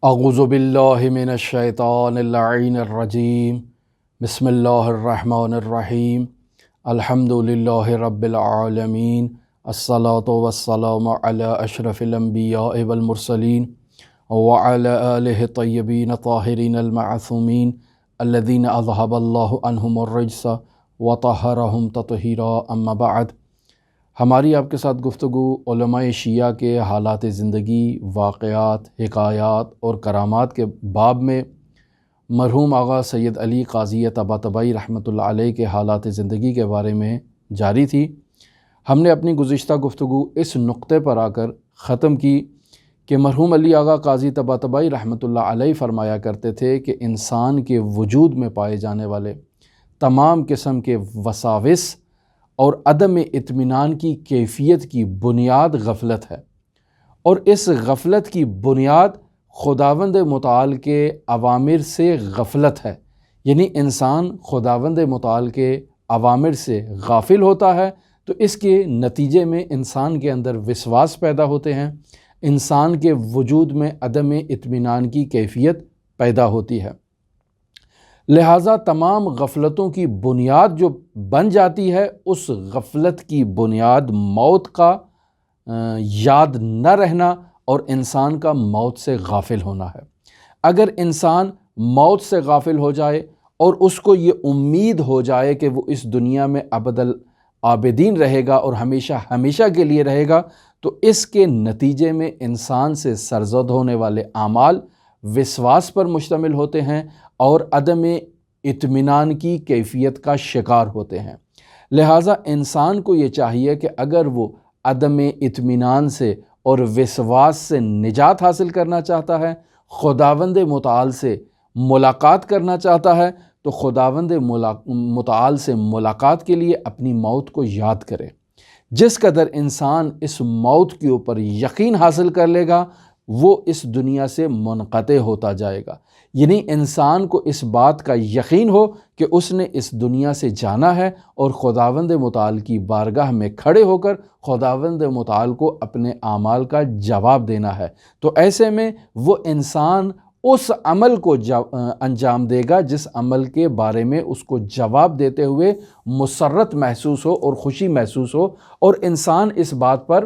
اعوذ باللہ من الشیطان اللعین الرجیم بسم اللہ الرحمن الرحیم الحمد للہ رب العالمین الصلاة والسلام علی اشرف الانبیاء والمرسلین وعلی آلہ الطیبین الطاہرین المعصومین الذین اذہب اللہ عنہم الرجس وطہرہم تطہیرا اما بعد۔ ہماری آپ کے ساتھ گفتگو علماء شیعہ کے حالات زندگی، واقعات، حکایات اور کرامات کے باب میں مرحوم آغا سید علی قاضی طباطبائی رحمۃ اللہ علیہ کے حالات زندگی کے بارے میں جاری تھی۔ ہم نے اپنی گزشتہ گفتگو اس نقطے پر آ کر ختم کی کہ مرحوم علی آغا قاضی طباطبائی رحمۃ اللہ علیہ فرمایا کرتے تھے کہ انسان کے وجود میں پائے جانے والے تمام قسم کے وساوس اور عدم اطمینان کی کیفیت کی بنیاد غفلت ہے، اور اس غفلت کی بنیاد خداوند متعال کے اوامر سے غفلت ہے، یعنی انسان خداوند متعال کے اوامر سے غافل ہوتا ہے تو اس کے نتیجے میں انسان کے اندر وسواس پیدا ہوتے ہیں، انسان کے وجود میں عدم اطمینان کی کیفیت پیدا ہوتی ہے۔ لہٰذا تمام غفلتوں کی بنیاد جو بن جاتی ہے، اس غفلت کی بنیاد موت کا یاد نہ رہنا اور انسان کا موت سے غافل ہونا ہے۔ اگر انسان موت سے غافل ہو جائے اور اس کو یہ امید ہو جائے کہ وہ اس دنیا میں ابد الآبدین رہے گا اور ہمیشہ ہمیشہ کے لیے رہے گا، تو اس کے نتیجے میں انسان سے سرزد ہونے والے اعمال وسواس پر مشتمل ہوتے ہیں اور عدم اطمینان کی کیفیت کا شکار ہوتے ہیں۔ لہٰذا انسان کو یہ چاہیے کہ اگر وہ عدم اطمینان سے اور وسواس سے نجات حاصل کرنا چاہتا ہے، خداوند متعال سے ملاقات کرنا چاہتا ہے، تو خداوند متعال سے ملاقات کے لیے اپنی موت کو یاد کرے۔ جس قدر انسان اس موت کے اوپر یقین حاصل کر لے گا، وہ اس دنیا سے منقطع ہوتا جائے گا، یعنی انسان کو اس بات کا یقین ہو کہ اس نے اس دنیا سے جانا ہے اور خداوند متعال کی بارگاہ میں کھڑے ہو کر خداوند متعال کو اپنے اعمال کا جواب دینا ہے، تو ایسے میں وہ انسان اس عمل کو انجام دے گا جس عمل کے بارے میں اس کو جواب دیتے ہوئے مسرت محسوس ہو اور خوشی محسوس ہو، اور انسان اس بات پر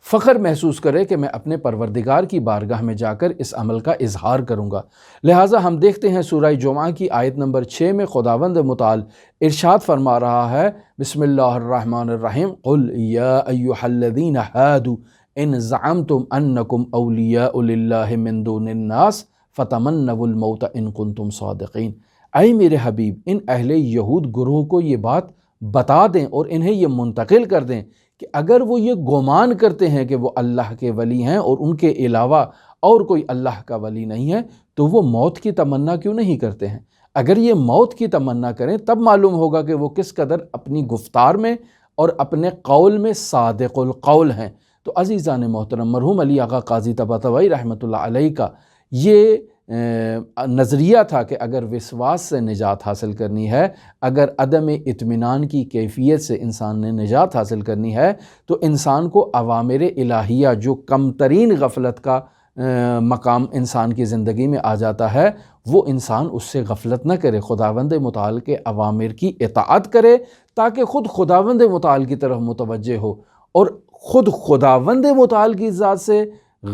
فخر محسوس کرے کہ میں اپنے پروردگار کی بارگاہ میں جا کر اس عمل کا اظہار کروں گا۔ لہٰذا ہم دیکھتے ہیں سورہ جمعہ کی آیت نمبر 6 میں خداوند متعال ارشاد فرما رہا ہے، بسم اللہ الرحمن الرحیم، قل یا ایھا الذین ھادوا ان زعمتم انکم اولیاء للہ من دون الناس فتمنوا الموت ان کنتم صادقین۔ اے میرے حبیب، ان اہل یہود گروہ کو یہ بات بتا دیں اور انہیں یہ منتقل کر دیں کہ اگر وہ یہ گمان کرتے ہیں کہ وہ اللہ کے ولی ہیں اور ان کے علاوہ اور کوئی اللہ کا ولی نہیں ہے، تو وہ موت کی تمنا کیوں نہیں کرتے ہیں؟ اگر یہ موت کی تمنا کریں تب معلوم ہوگا کہ وہ کس قدر اپنی گفتار میں اور اپنے قول میں صادق القول ہیں۔ تو عزیزان محترم، مرحوم علی آغا قاضی طباطبائی رحمۃ اللہ علیہ کا یہ نظریہ تھا کہ اگر وسواس سے نجات حاصل کرنی ہے، اگر عدم اطمینان کی کیفیت سے انسان نے نجات حاصل کرنی ہے، تو انسان کو اوامر الہیہ جو کم ترین غفلت کا مقام انسان کی زندگی میں آ جاتا ہے، وہ انسان اس سے غفلت نہ کرے، خداوند متعال کے اوامر کی اطاعت کرے تاکہ خود خداوند متعال کی طرف متوجہ ہو، اور خود خداوند متعال کی ذات سے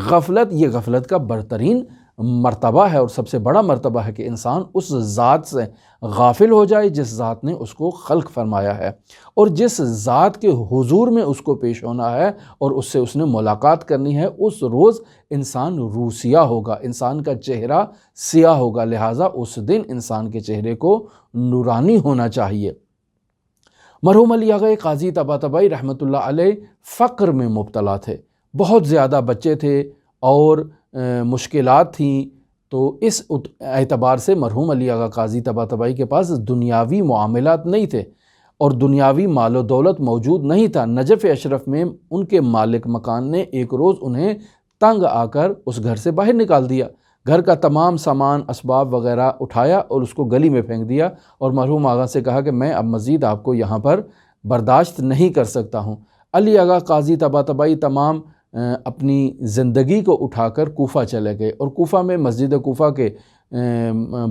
غفلت، یہ غفلت کا برترین مرتبہ ہے اور سب سے بڑا مرتبہ ہے کہ انسان اس ذات سے غافل ہو جائے جس ذات نے اس کو خلق فرمایا ہے اور جس ذات کے حضور میں اس کو پیش ہونا ہے اور اس سے اس نے ملاقات کرنی ہے۔ اس روز انسان روسیاہ ہوگا، انسان کا چہرہ سیاہ ہوگا، لہٰذا اس دن انسان کے چہرے کو نورانی ہونا چاہیے۔ مرحوم علی آغا قاضی طباطبائی رحمۃ اللہ علیہ فقر میں مبتلا تھے، بہت زیادہ بچے تھے اور مشکلات تھیں، تو اس اعتبار سے مرحوم علی آغا قاضی طباطبائی کے پاس دنیاوی معاملات نہیں تھے اور دنیاوی مال و دولت موجود نہیں تھا۔ نجف اشرف میں ان کے مالک مکان نے ایک روز انہیں تنگ آ کر اس گھر سے باہر نکال دیا، گھر کا تمام سامان اسباب وغیرہ اٹھایا اور اس کو گلی میں پھینک دیا، اور مرحوم آغا سے کہا کہ میں اب مزید آپ کو یہاں پر برداشت نہیں کر سکتا ہوں۔ علی آغا قاضی طباطبائی تمام اپنی زندگی کو اٹھا کر کوفہ چلے گئے، اور کوفہ میں مسجد کوفہ کے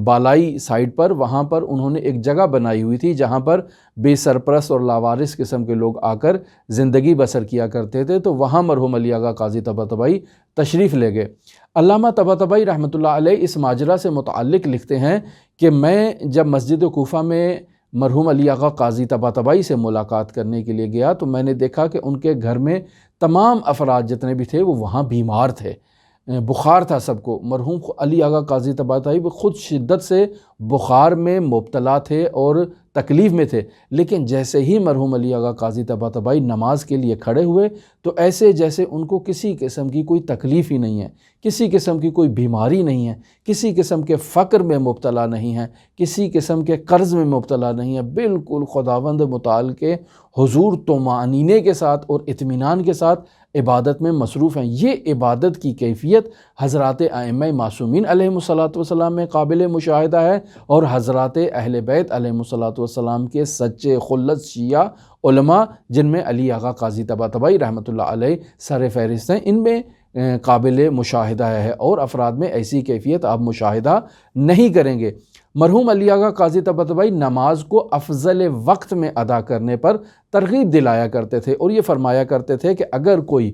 بالائی سائڈ پر وہاں پر انہوں نے ایک جگہ بنائی ہوئی تھی جہاں پر بے سرپرست اور لاوارث قسم کے لوگ آ کر زندگی بسر کیا کرتے تھے، تو وہاں مرحوم علی آغا قاضی طباطبائی تشریف لے گئے۔ علامہ طباطبائی رحمۃ اللہ علیہ اس ماجرا سے متعلق لکھتے ہیں کہ میں جب مسجد کوفہ میں مرحوم علی آغا قاضی طباطبائی سے ملاقات کرنے کے لیے گیا تو میں نے دیکھا کہ ان کے گھر میں تمام افراد جتنے بھی تھے وہ وہاں بیمار تھے، بخار تھا سب کو۔ مرحوم علی آغا قاضی طباطبائی خود شدت سے بخار میں مبتلا تھے اور تکلیف میں تھے، لیکن جیسے ہی مرحوم علی آغا قاضی طباطبائی نماز کے لیے کھڑے ہوئے تو ایسے جیسے ان کو کسی قسم کی کوئی تکلیف ہی نہیں ہے، کسی قسم کی کوئی بیماری نہیں ہے، کسی قسم کے فقر میں مبتلا نہیں ہے، کسی قسم کے قرض میں مبتلا نہیں ہے، بالکل خداوند متعال کے حضور طمأنینے کے ساتھ اور اطمینان کے ساتھ عبادت میں مصروف ہیں۔ یہ عبادت کی کیفیت حضرات ائمہ معصومین علیہم الصلاۃ والسلام میں قابل مشاہدہ ہے، اور حضرات اہل بیت علیہم الصلاۃ والسلام کے سچے خلص شیعہ علماء جن میں علی آغا قاضی طباطبائی رحمۃ اللہ علیہ سر فہرست ہیں، ان میں قابل مشاہدہ ہے، اور افراد میں ایسی کیفیت آپ مشاہدہ نہیں کریں گے۔ مرحوم علی آغا قاضی طباطبائی نماز کو افضل وقت میں ادا کرنے پر ترغیب دلایا کرتے تھے، اور یہ فرمایا کرتے تھے کہ اگر کوئی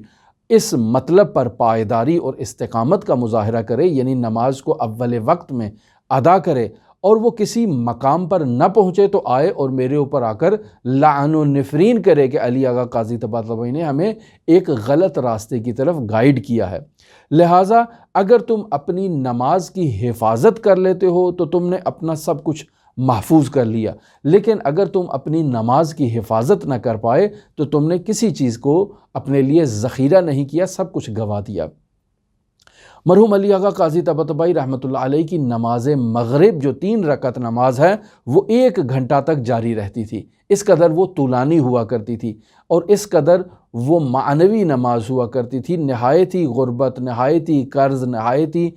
اس مطلب پر پائیداری اور استقامت کا مظاہرہ کرے، یعنی نماز کو اول وقت میں ادا کرے، اور وہ کسی مقام پر نہ پہنچے تو آئے اور میرے اوپر آ کر لعن و نفرین کرے کہ علی آغا قاضی طباطبائی نے ہمیں ایک غلط راستے کی طرف گائیڈ کیا ہے۔ لہٰذا اگر تم اپنی نماز کی حفاظت کر لیتے ہو تو تم نے اپنا سب کچھ محفوظ کر لیا، لیکن اگر تم اپنی نماز کی حفاظت نہ کر پائے تو تم نے کسی چیز کو اپنے لیے ذخیرہ نہیں کیا، سب کچھ گنوا دیا۔ مرحوم علی آغا قاضی طباطبائی رحمۃ اللہ علیہ کی نماز مغرب جو 3 رکعت نماز ہے وہ 1 گھنٹہ تک جاری رہتی تھی، اس قدر وہ طولانی ہوا کرتی تھی، اور اس قدر وہ معنوی نماز ہوا کرتی تھی۔ نہایتی غربت، نہایتی قرض، نہایتی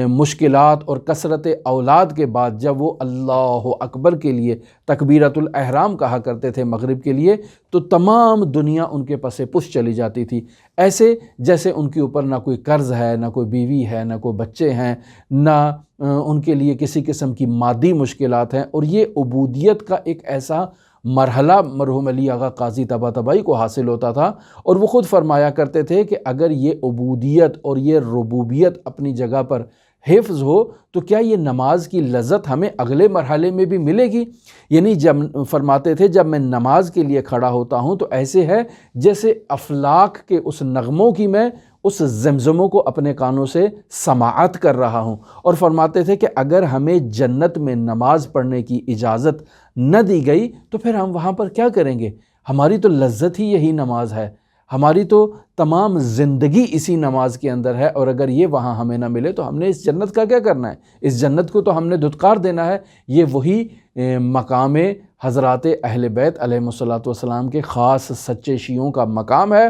مشکلات اور کثرت اولاد کے بعد جب وہ اللہ اکبر کے لیے تکبیرۃ الاحرام کہا کرتے تھے مغرب کے لیے، تو تمام دنیا ان کے پس پش چلی جاتی تھی، ایسے جیسے ان کے اوپر نہ کوئی قرض ہے، نہ کوئی بیوی ہے، نہ کوئی بچے ہیں، نہ ان کے لیے کسی قسم کی مادی مشکلات ہیں۔ اور یہ عبودیت کا ایک ایسا مرحلہ مرحوم علی آغا قاضی طباطبائی کو حاصل ہوتا تھا، اور وہ خود فرمایا کرتے تھے کہ اگر یہ عبودیت اور یہ ربوبیت اپنی جگہ پر حفظ ہو تو کیا یہ نماز کی لذت ہمیں اگلے مرحلے میں بھی ملے گی؟ یعنی جب فرماتے تھے جب میں نماز کے لیے کھڑا ہوتا ہوں تو ایسے ہے جیسے افلاک کے اس نغموں کی میں اس زمزموں کو اپنے کانوں سے سماعت کر رہا ہوں، اور فرماتے تھے کہ اگر ہمیں جنت میں نماز پڑھنے کی اجازت نہ دی گئی تو پھر ہم وہاں پر کیا کریں گے؟ ہماری تو لذت ہی یہی نماز ہے، ہماری تو تمام زندگی اسی نماز کے اندر ہے، اور اگر یہ وہاں ہمیں نہ ملے تو ہم نے اس جنت کا کیا کرنا ہے؟ اس جنت کو تو ہم نے دھتکار دینا ہے۔ یہ وہی مقام حضرات اہل بیت علیہم الصلاۃ والسلام کے خاص سچے شیعوں کا مقام ہے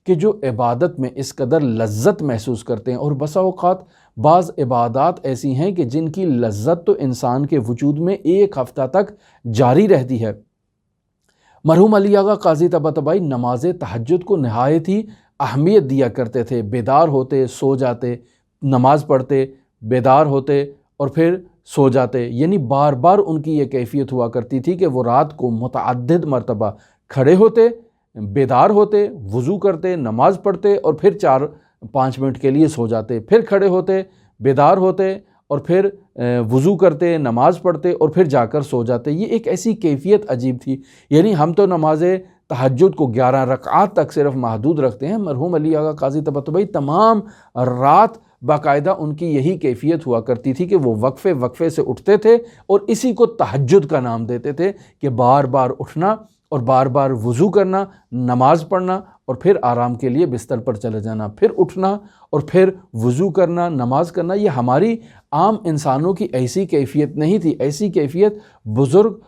کہ جو عبادت میں اس قدر لذت محسوس کرتے ہیں، اور بسا اوقات بعض عبادات ایسی ہیں کہ جن کی لذت تو انسان کے وجود میں 1 ہفتہ تک جاری رہتی ہے۔ مرحوم علی آغا قاضی طباطبائی نماز تہجد کو نہایت ہی اہمیت دیا کرتے تھے، بیدار ہوتے، سو جاتے، نماز پڑھتے، بیدار ہوتے اور پھر سو جاتے، یعنی بار بار ان کی یہ کیفیت ہوا کرتی تھی کہ وہ رات کو متعدد مرتبہ کھڑے ہوتے، بیدار ہوتے، وضو کرتے، نماز پڑھتے اور پھر 4-5 منٹ کے لیے سو جاتے، پھر کھڑے ہوتے، بیدار ہوتے اور پھر وضو کرتے، نماز پڑھتے اور پھر جا کر سو جاتے۔ یہ ایک ایسی کیفیت عجیب تھی، یعنی ہم تو نماز تہجد کو 11 رکعات تک صرف محدود رکھتے ہیں، مرحوم علی آغا قاضی طباطبائی تمام رات باقاعدہ ان کی یہی کیفیت ہوا کرتی تھی کہ وہ وقفے وقفے سے اٹھتے تھے اور اسی کو تہجد کا نام دیتے تھے کہ بار بار اٹھنا اور بار بار وضو کرنا، نماز پڑھنا اور پھر آرام کے لیے بستر پر چلے جانا، پھر اٹھنا اور پھر وضو کرنا، نماز کرنا۔ یہ ہماری عام انسانوں کی ایسی کیفیت نہیں تھی، ایسی کیفیت بزرگ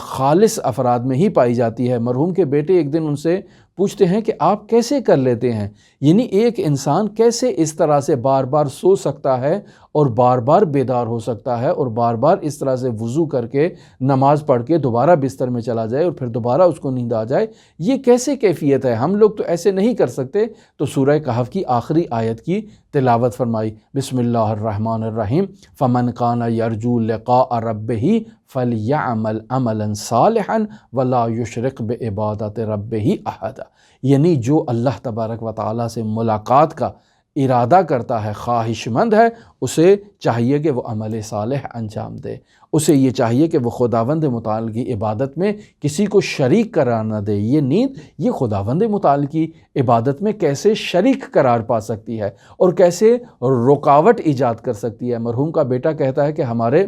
خالص افراد میں ہی پائی جاتی ہے۔ مرحوم کے بیٹے ایک دن ان سے پوچھتے ہیں کہ آپ کیسے کر لیتے ہیں، یعنی ایک انسان کیسے اس طرح سے بار بار سو سکتا ہے اور بار بار بیدار ہو سکتا ہے اور بار بار اس طرح سے وضو کر کے نماز پڑھ کے دوبارہ بستر میں چلا جائے اور پھر دوبارہ اس کو نیند آ جائے، یہ کیسے کیفیت ہے؟ ہم لوگ تو ایسے نہیں کر سکتے۔ تو سورہ کہف کی آخری آیت کی تلاوت فرمائی، بسم اللہ الرحمن الرحیم، فمن کان یرجو لقاء ربہ فلیعمل عملا صالحا ولا یشرک بعبادت ربہ احدا، یعنی جو اللہ تبارک و تعالیٰ سے ملاقات کا ارادہ کرتا ہے، خواہش مند ہے، اسے چاہیے کہ وہ عمل صالح انجام دے، اسے یہ چاہیے کہ وہ خداوند متعال کی عبادت میں کسی کو شریک قرار نہ دے۔ یہ نیند یہ خداوند متعال کی عبادت میں کیسے شریک قرار پا سکتی ہے اور کیسے رکاوٹ ایجاد کر سکتی ہے؟ مرحوم کا بیٹا کہتا ہے کہ ہمارے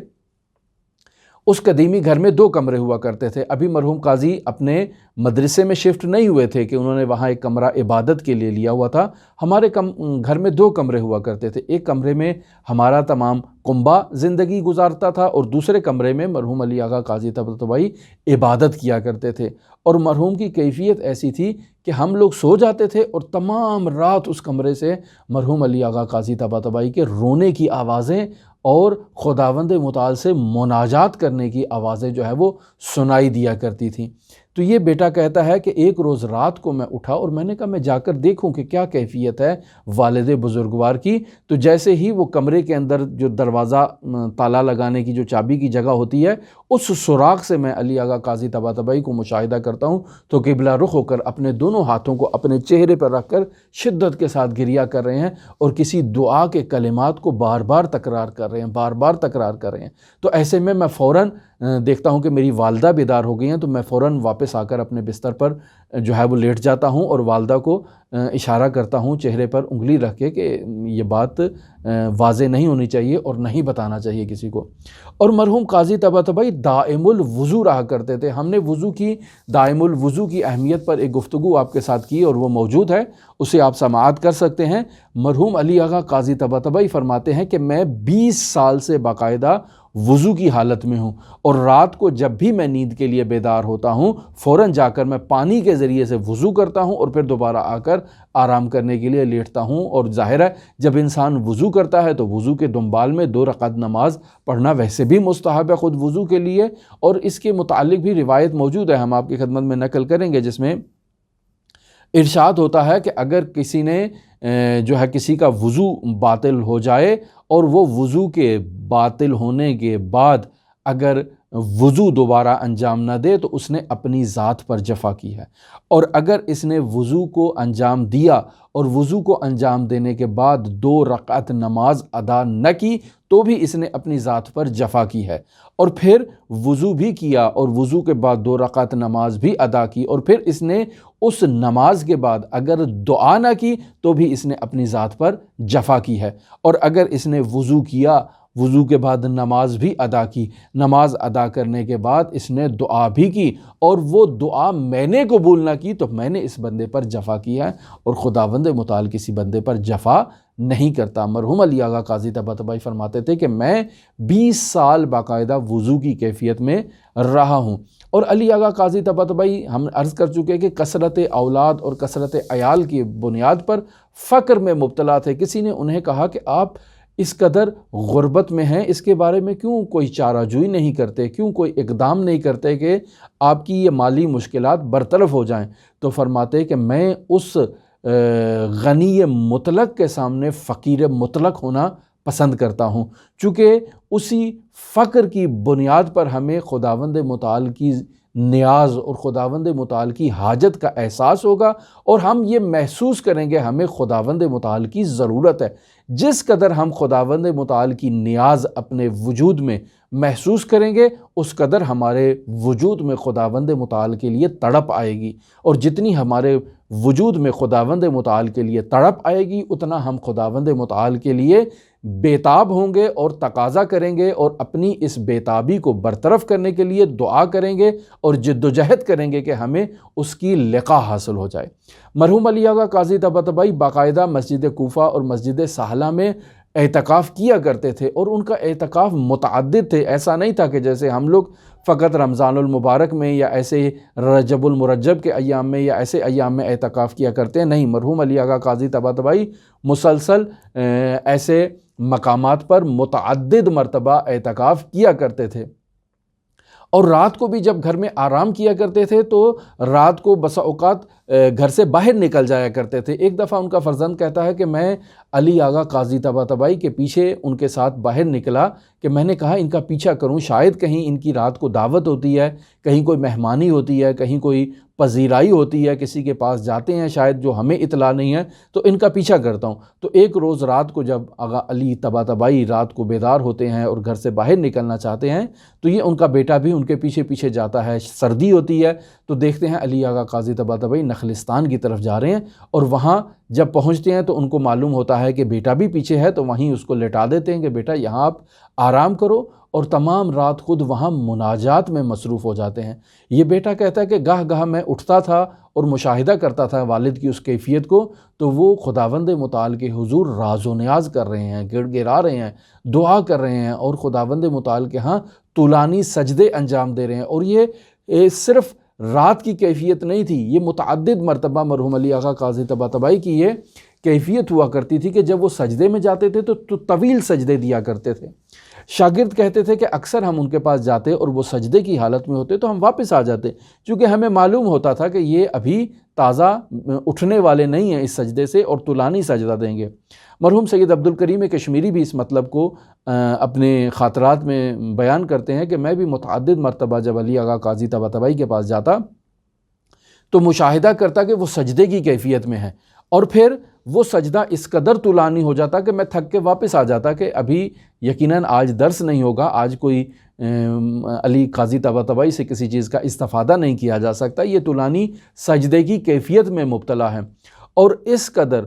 اس قدیمی گھر میں 2 کمرے ہوا کرتے تھے۔ ابھی مرحوم قاضی اپنے مدرسے میں شفٹ نہیں ہوئے تھے کہ انہوں نے وہاں ایک کمرہ عبادت کے لیے لیا ہوا تھا۔ ہمارے گھر میں 2 کمرے ہوا کرتے تھے، ایک کمرے میں ہمارا تمام کنبہ زندگی گزارتا تھا اور دوسرے کمرے میں مرحوم علی آغا قاضی طباطبائی عبادت کیا کرتے تھے۔ اور مرحوم کی کیفیت ایسی تھی کہ ہم لوگ سو جاتے تھے اور تمام رات اس کمرے سے مرحوم علی آغا قاضی طباطبائی کے رونے کی آوازیں اور خداوند متعال سے مناجات کرنے کی آوازیں جو ہے وہ سنائی دیا کرتی تھیں۔ تو یہ بیٹا کہتا ہے کہ ایک روز رات کو میں اٹھا اور میں نے کہا میں جا کر دیکھوں کہ کیا کیفیت ہے والد بزرگوار کی۔ تو جیسے ہی وہ کمرے کے اندر جو دروازہ تالا لگانے کی جو چابی کی جگہ ہوتی ہے، اس سوراخ سے میں علی آغا قاضی طباطبائی کو مشاہدہ کرتا ہوں تو قبلہ رخ ہو کر اپنے دونوں ہاتھوں کو اپنے چہرے پر رکھ کر شدت کے ساتھ گریہ کر رہے ہیں اور کسی دعا کے کلمات کو بار بار تکرار کر رہے ہیں، بار بار تکرار کر رہے ہیں۔ تو ایسے میں فوراً دیکھتا ہوں کہ میری والدہ بیدار ہو گئی ہیں، تو میں فوراً واپس آ کر اپنے بستر پر جو ہے وہ لیٹ جاتا ہوں اور والدہ کو اشارہ کرتا ہوں چہرے پر انگلی رکھ کے کہ یہ بات واضح نہیں ہونی چاہیے اور نہیں بتانا چاہیے کسی کو۔ اور مرحوم قاضی طباطبائی دائم الوضو رہا کرتے تھے۔ ہم نے وضو کی دائم الوضو کی اہمیت پر ایک گفتگو آپ کے ساتھ کی اور وہ موجود ہے، اسے آپ سماعت کر سکتے ہیں۔ مرحوم علی آغا قاضی طباطبائی فرماتے ہیں کہ میں 20 سال سے باقاعدہ وضو کی حالت میں ہوں اور رات کو جب بھی میں نیند کے لیے بیدار ہوتا ہوں فوراً جا کر میں پانی کے ذریعے سے وضو کرتا ہوں اور پھر دوبارہ آ کر آرام کرنے کے لیے لیٹتا ہوں۔ اور ظاہر ہے جب انسان وضو کرتا ہے تو وضو کے دنبال میں 2 رکعت نماز پڑھنا ویسے بھی مستحب ہے خود وضو کے لیے، اور اس کے متعلق بھی روایت موجود ہے، ہم آپ کی خدمت میں نقل کریں گے، جس میں ارشاد ہوتا ہے کہ اگر کسی نے جو ہے کسی کا وضو باطل ہو جائے اور وہ وضو کے باطل ہونے کے بعد اگر وضو دوبارہ انجام نہ دے تو اس نے اپنی ذات پر جفا کی ہے، اور اگر اس نے وضو کو انجام دیا اور وضو کو انجام دینے کے بعد 2 رکعت نماز ادا نہ کی تو بھی اس نے اپنی ذات پر جفا کی ہے، اور پھر وضو بھی کیا اور وضو کے بعد 2 رکعت نماز بھی ادا کی اور پھر اس نے اس نماز کے بعد اگر دعا نہ کی تو بھی اس نے اپنی ذات پر جفا کی ہے، اور اگر اس نے وضو کیا، وضو کے بعد نماز بھی ادا کی، نماز ادا کرنے کے بعد اس نے دعا بھی کی اور وہ دعا میں نے قبول نہ کی تو میں نے اس بندے پر جفا کیا ہے، اور خداوند متعال کسی بندے پر جفا نہیں کرتا۔ مرحوم علی آغا قاضی طباطبائی فرماتے تھے کہ میں 20 سال باقاعدہ وضو کی کیفیت میں رہا ہوں، اور علی آغا قاضی طباطبائی ہم عرض کر چکے کہ کثرت اولاد اور کثرت عیال کی بنیاد پر فقر میں مبتلا تھے۔ کسی نے انہیں کہا کہ آپ اس قدر غربت میں ہیں، اس کے بارے میں کیوں کوئی چارہ جوئی نہیں کرتے، کیوں کوئی اقدام نہیں کرتے کہ آپ کی یہ مالی مشکلات برطرف ہو جائیں؟ تو فرماتے کہ میں اس غنی مطلق کے سامنے فقیر مطلق ہونا پسند کرتا ہوں، چونکہ اسی فقر کی بنیاد پر ہمیں خداوند متعال کی نیاز اور خداوند متعال کی حاجت کا احساس ہوگا اور ہم یہ محسوس کریں گے ہمیں خداوند متعال کی ضرورت ہے۔ جس قدر ہم خداوند متعال کی نیاز اپنے وجود میں محسوس کریں گے اس قدر ہمارے وجود میں خداوند متعال کے لیے تڑپ آئے گی، اور جتنی ہمارے وجود میں خداوند متعال کے لیے تڑپ آئے گی اتنا ہم خداوند متعال کے لیے بیتاب ہوں گے اور تقاضا کریں گے اور اپنی اس بیتابی کو برطرف کرنے کے لیے دعا کریں گے اور جد و جہد کریں گے کہ ہمیں اس کی لقا حاصل ہو جائے۔ مرحوم علی آغا قاضی طباطبائی باقاعدہ مسجد کوفہ اور مسجد سہلہ میں اعتکاف کیا کرتے تھے، اور ان کا اعتکاف متعدد تھے، ایسا نہیں تھا کہ جیسے ہم لوگ فقط رمضان المبارک میں یا ایسے رجب المرجب کے ایام میں یا ایسے ایام میں اعتکاف کیا کرتے ہیں، نہیں، مرحوم علی آغا قاضی طباطبائی مسلسل ایسے مقامات پر متعدد مرتبہ اعتکاف کیا کرتے تھے، اور رات کو بھی جب گھر میں آرام کیا کرتے تھے تو رات کو بسا اوقات گھر سے باہر نکل جایا کرتے تھے۔ ایک دفعہ ان کا فرزند کہتا ہے کہ میں علی آغا قاضی طباطبائی کے پیچھے ان کے ساتھ باہر نکلا کہ میں نے کہا ان کا پیچھا کروں، شاید کہیں ان کی رات کو دعوت ہوتی ہے، کہیں کوئی مہمانی ہوتی ہے، کہیں کوئی پذیرائی ہوتی ہے، کسی کے پاس جاتے ہیں شاید جو ہمیں اطلاع نہیں ہے، تو ان کا پیچھا کرتا ہوں۔ تو ایک روز رات کو جب آغا علی طباطبائی رات کو بیدار ہوتے ہیں اور گھر سے باہر نکلنا چاہتے ہیں تو یہ ان کا بیٹا بھی ان کے پیچھے پیچھے جاتا ہے، سردی ہوتی ہے تو دیکھتے ہیں علی آغا قاضی طباطبائی نخلستان کی طرف جا رہے ہیں، اور وہاں جب پہنچتے ہیں تو ان کو معلوم ہوتا ہے کہ بیٹا بھی پیچھے ہے، تو وہیں اس کو لٹا دیتے ہیں کہ بیٹا یہاں آپ آرام کرو، اور تمام رات خود وہاں مناجات میں مصروف ہو جاتے ہیں۔ یہ بیٹا کہتا ہے کہ گاہ گاہ میں اٹھتا تھا اور مشاہدہ کرتا تھا والد کی اس کیفیت کو، تو وہ خداوند متعال کے حضور راز و نیاز کر رہے ہیں، گڑ گڑا رہے ہیں، دعا کر رہے ہیں، اور خداوند متعال کے ہاں طولانی سجدے انجام دے رہے ہیں۔ اور یہ صرف رات کی کیفیت نہیں تھی، یہ متعدد مرتبہ مرحوم علی آغا قاضی طباطبائی کی یہ کیفیت ہوا کرتی تھی کہ جب وہ سجدے میں جاتے تھے تو طویل سجدے دیا کرتے تھے۔ شاگرد کہتے تھے کہ اکثر ہم ان کے پاس جاتے اور وہ سجدے کی حالت میں ہوتے تو ہم واپس آ جاتے، چونکہ ہمیں معلوم ہوتا تھا کہ یہ ابھی تازہ اٹھنے والے نہیں ہیں اس سجدے سے اور طولانی سجدہ دیں گے۔ مرحوم سید عبدالکریم کشمیری بھی اس مطلب کو اپنے خاطرات میں بیان کرتے ہیں کہ میں بھی متعدد مرتبہ جب علی آغا قاضی طباطبائی کے پاس جاتا تو مشاہدہ کرتا کہ وہ سجدے کی کیفیت میں ہے، اور پھر وہ سجدہ اس قدر طولانی ہو جاتا کہ میں تھک کے واپس آ جاتا کہ ابھی یقیناً آج درس نہیں ہوگا، آج کوئی علی قاضی طباطبائی سے کسی چیز کا استفادہ نہیں کیا جا سکتا، یہ طولانی سجدے کی کیفیت میں مبتلا ہے۔ اور اس قدر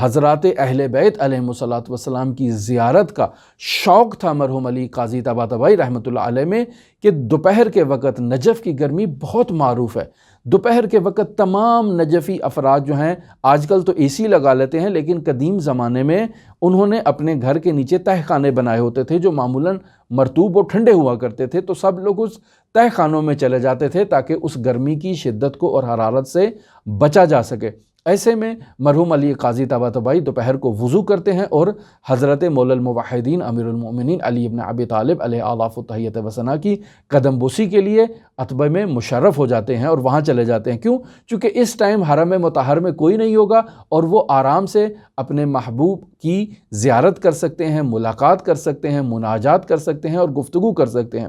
حضرات اہل بیت علیہ الصلوۃ والسلام کی زیارت کا شوق تھا مرحوم علی قاضی طباطبائی رحمۃ اللہ علیہ میں کہ دوپہر کے وقت نجف کی گرمی بہت معروف ہے، دوپہر کے وقت تمام نجفی افراد جو ہیں آج کل تو اے سی لگا لیتے ہیں، لیکن قدیم زمانے میں انہوں نے اپنے گھر کے نیچے تہہ خانے بنائے ہوتے تھے جو معمولاً مرطوب اور ٹھنڈے ہوا کرتے تھے، تو سب لوگ اس تہہ خانوں میں چلے جاتے تھے تاکہ اس گرمی کی شدت کو اور حرارت سے بچا جا سکے۔ ایسے میں مرحوم علی قاضی طباطبائی دوپہر کو وضو کرتے ہیں اور حضرت مولا الموحدین امیر المؤمنین علی ابن ابی طالب علیہ آلاف التحیت و ثنا کی قدم بوسی کے لیے عتبہ میں مشرف ہو جاتے ہیں اور وہاں چلے جاتے ہیں۔ کیوں؟ چونکہ اس ٹائم حرم مطہر میں کوئی نہیں ہوگا اور وہ آرام سے اپنے محبوب کی زیارت کر سکتے ہیں، ملاقات کر سکتے ہیں، مناجات کر سکتے ہیں اور گفتگو کر سکتے ہیں۔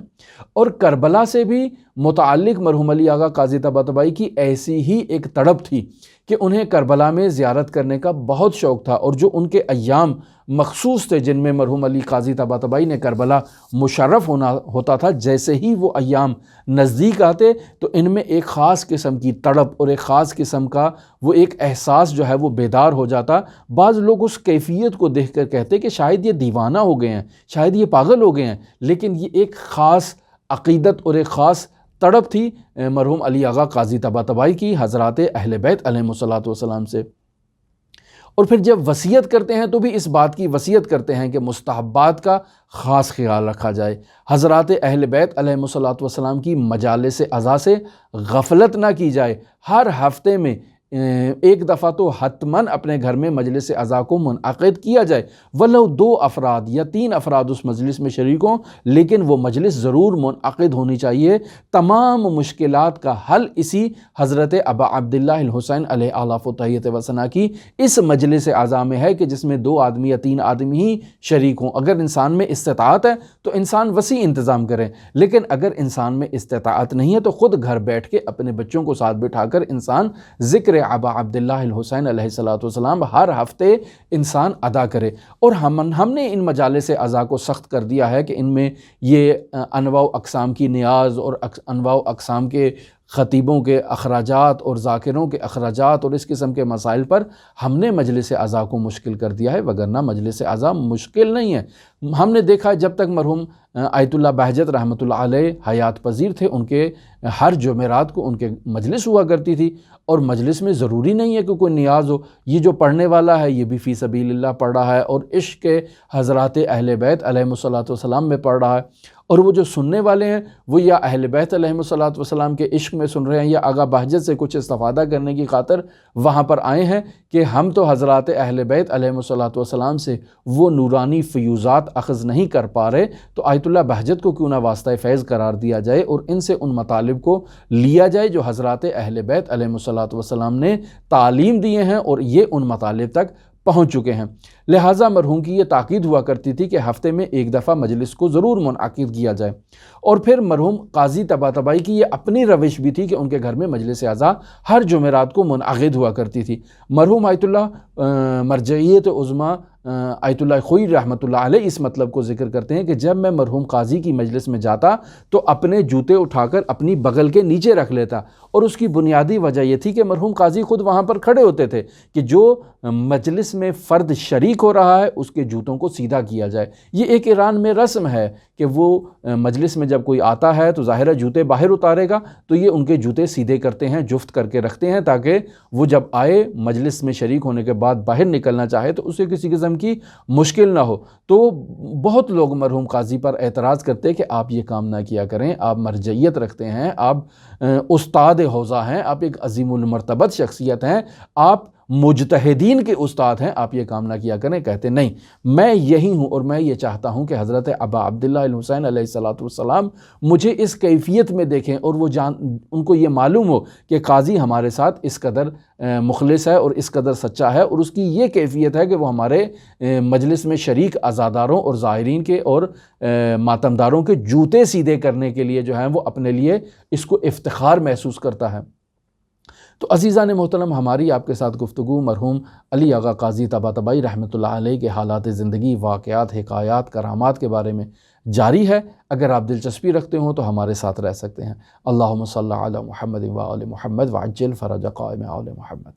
اور کربلا سے بھی متعلق مرحوم علی آغا قاضی طباطبائی کی ایسی ہی ایک تڑپ تھی کہ انہیں کربلا میں زیارت کرنے کا بہت شوق تھا، اور جو ان کے ایام مخصوص تھے جن میں مرحوم علی قاضی طباطبائی نے کربلا مشرف ہوتا تھا، جیسے ہی وہ ایام نزدیک آتے تو ان میں ایک خاص قسم کی تڑپ اور ایک خاص قسم کا وہ ایک احساس جو ہے وہ بیدار ہو جاتا۔ بعض لوگ اس کیفیت کو دیکھ کر کہتے کہ شاید یہ دیوانہ ہو گئے ہیں، شاید یہ پاگل ہو گئے ہیں، لیکن یہ ایک خاص عقیدت اور ایک خاص تڑپ تھی مرحوم علی آغا قاضی طباطبائی کی حضرات اہل بیت علیہ الصلوۃ والسلام سے۔ اور پھر جب وصیت کرتے ہیں تو بھی اس بات کی وصیت کرتے ہیں کہ مستحبات کا خاص خیال رکھا جائے، حضرات اہل بیت علیہ الصلوۃ والسلام کی مجالس عزا سے غفلت نہ کی جائے، ہر ہفتے میں ایک دفعہ تو حتماً اپنے گھر میں مجلس عزا کو منعقد کیا جائے، ولو 2 افراد یا 3 افراد اس مجلس میں شریک ہوں، لیکن وہ مجلس ضرور منعقد ہونی چاہیے۔ تمام مشکلات کا حل اسی حضرت ابا عبداللہ الحسین علیہ آلاف التحیت و ثنا کی اس مجلس عزا میں ہے کہ جس میں 2 آدمی یا 3 آدمی ہی شریک ہوں۔ اگر انسان میں استطاعت ہے تو انسان وسیع انتظام کرے، لیکن اگر انسان میں استطاعت نہیں ہے تو خود گھر بیٹھ کے اپنے بچوں کو ساتھ بٹھا کر انسان ذکر ابا عبداللہ الحسین علیہ السلام ہر ہفتے انسان ادا کرے۔ اور ہم نے ان مجالس عزا کو سخت کر دیا ہے کہ ان میں یہ انواع و اقسام کی نیاز اور انواع و اقسام کے خطیبوں کے اخراجات اور ذاکروں کے اخراجات اور اس قسم کے مسائل پر ہم نے مجلس عزا کو مشکل کر دیا ہے، وگرنہ مجلس عزا مشکل نہیں ہے۔ ہم نے دیکھا جب تک مرحوم آیت اللہ بہجت رحمۃ اللہ علیہ حیات پذیر تھے، ان کے ہر جمعرات کو ان کے مجلس ہوا کرتی تھی، اور مجلس میں ضروری نہیں ہے کہ کوئی نیاز ہو، یہ جو پڑھنے والا ہے یہ بھی فی سبیل اللہ پڑھ رہا ہے اور عشق کے حضرات اہل بیت علیہ الصلوۃ والسلام میں پڑھ رہا ہے، اور وہ جو سننے والے ہیں وہ یا اہل بیت علیہم الصلوۃ والسلام کے عشق میں سن رہے ہیں یا آغا بہجت سے کچھ استفادہ کرنے کی خاطر وہاں پر آئے ہیں کہ ہم تو حضرات اہل بیت علیہم الصلوۃ والسلام سے وہ نورانی فیوزات اخذ نہیں کر پا رہے، تو آیت اللہ بہجت کو کیوں نہ واسطہ فیض قرار دیا جائے اور ان سے ان مطالب کو لیا جائے جو حضرات اہل بیت علیہم الصلوۃ والسلام نے تعلیم دیے ہیں اور یہ ان مطالب تک پہنچ چکے ہیں۔ لہٰذا مرحوم کی یہ تاکید ہوا کرتی تھی کہ ہفتے میں ایک دفعہ مجلس کو ضرور منعقد کیا جائے، اور پھر مرحوم قاضی طباطبائی کی یہ اپنی روش بھی تھی کہ ان کے گھر میں مجلس اعزا ہر جمعرات کو منعقد ہوا کرتی تھی۔ مرحوم آیت اللہ مرجعیت عظمیٰ آیت اللہ خوئی رحمۃ اللہ علیہ اس مطلب کو ذکر کرتے ہیں کہ جب میں مرحوم قاضی کی مجلس میں جاتا تو اپنے جوتے اٹھا کر اپنی بغل کے نیچے رکھ لیتا، اور اس کی بنیادی وجہ یہ تھی کہ مرحوم قاضی خود وہاں پر کھڑے ہوتے تھے کہ جو مجلس میں فرد شریک ہو رہا ہے اس کے جوتوں کو سیدھا کیا جائے۔ یہ ایک ایران میں رسم ہے کہ وہ مجلس میں جب کوئی آتا ہے تو ظاہر ہے جوتے باہر اتارے گا، تو یہ ان کے جوتے سیدھے کرتے ہیں، جفت کر کے رکھتے ہیں تاکہ وہ جب آئے مجلس میں شریک ہونے کے بعد باہر نکلنا چاہے تو اسے کسی قسم کی مشکل نہ ہو۔ تو بہت لوگ مرحوم قاضی پر اعتراض کرتے کہ آپ یہ کام نہ کیا کریں، آپ مرجعیت رکھتے ہیں، آپ استاد حوزہ ہیں، آپ ایک عظیم المرتبت شخصیت ہیں، آپ مجتہدین کے استاد ہیں، آپ یہ کام نہ کیا کریں۔ کہتے نہیں، میں یہی ہوں اور میں یہ چاہتا ہوں کہ حضرت ابا عبداللہ الحسین علیہ الصلوۃ والسلام مجھے اس کیفیت میں دیکھیں اور وہ ان کو یہ معلوم ہو کہ قاضی ہمارے ساتھ اس قدر مخلص ہے اور اس قدر سچا ہے، اور اس کی یہ کیفیت ہے کہ وہ ہمارے مجلس میں شریک عزاداروں اور زائرین کے اور ماتمداروں کے جوتے سیدھے کرنے کے لیے جو ہیں وہ اپنے لیے اس کو افتخار محسوس کرتا ہے۔ تو عزیزان محترم، ہماری آپ کے ساتھ گفتگو مرحوم علی آغا قاضی طباطبائی رحمۃ اللہ علیہ کے حالات زندگی، واقعات، حکایات، کرامات کے بارے میں جاری ہے۔ اگر آپ دلچسپی رکھتے ہوں تو ہمارے ساتھ رہ سکتے ہیں۔ اللہم صلی علی محمد و آل محمد وعجل فرج قائم آل محمد۔